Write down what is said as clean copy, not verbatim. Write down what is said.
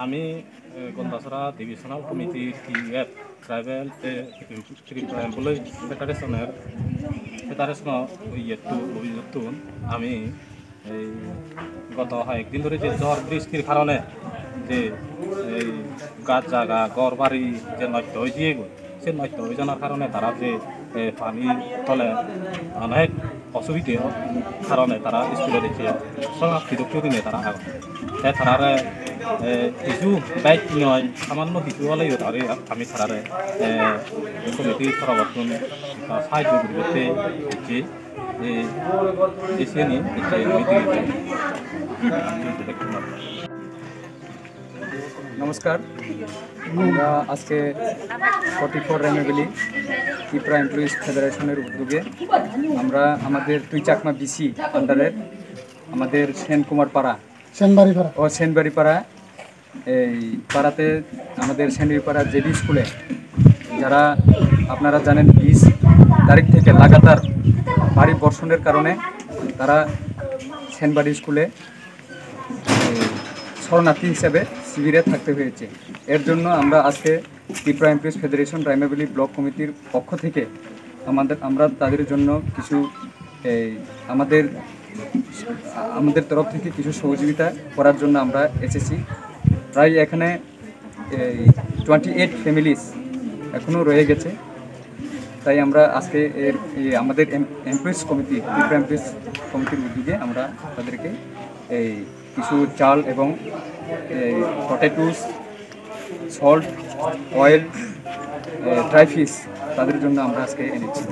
আমি Gandachhara divisional committee TF tribal employee ফেডারেশনের অভিযোগ আমি এই গত কয়েকদিন ধরে যে ঝড় বৃষ্টির কারণে যে এই গাছ জায়গা ঘর বাড়ি যে নষ্ট হয়ে দিয়ে গেল, সে নষ্ট হয়ে যাওয়ার কারণে তারা যে পানি তলে অনেক অসুবিধে কারণে তারা স্কুলে দেখে বিরক্ত দিনে তারা তারা কিছু বাইক নয় সামান্য কিছু হলেও তারে আমি তারারে কমিটি পরিবর্তন সাহায্য করতে দিচ্ছি এসে নিয়ে নমস্কার, আমরা আজকে 44 রেমেভেলি ত্রিপুরা এমপ্লয়িজ ফেডারেশনের উদ্যোগে আমরা আমাদের দুই চাকমা বিসি আন্ডারের আমাদের সেনকুমার পাড়া সেনবাড়ি পাড়া এই পাড়াতে আমাদের সেনবাড়ি পাড়া জেডি স্কুলে যারা আপনারা জানেন 20 তারিখ থেকে লাগাতার ভারী বর্ষণের কারণে তারা সেনবাড়ি স্কুলে শরণার্থী হিসেবে শিবিরে থাকতে হয়েছে। এর জন্য আমরা আজকে ত্রিপুরা এমপ্লয়িজ ফেডারেশন রাইমাভেলি ব্লক কমিটির পক্ষ থেকে আমরা তাদের জন্য কিছু আমাদের তরফ থেকে কিছু সহযোগিতা করার জন্য আমরা এসেছি। প্রায় এখানে 28 ফ্যামিলিস এখনও রয়ে গেছে, তাই আমরা আজকে আমাদের এমপ্লয়িজ কমিটি ত্রিপুরা এমপ্লয়িজ কমিটির উদ্যোগে আমরা তাদেরকে কিছু চাল এবং potatoes, salt, oil, dry fish তাদের জন্য আমরা আজকে এনেছি।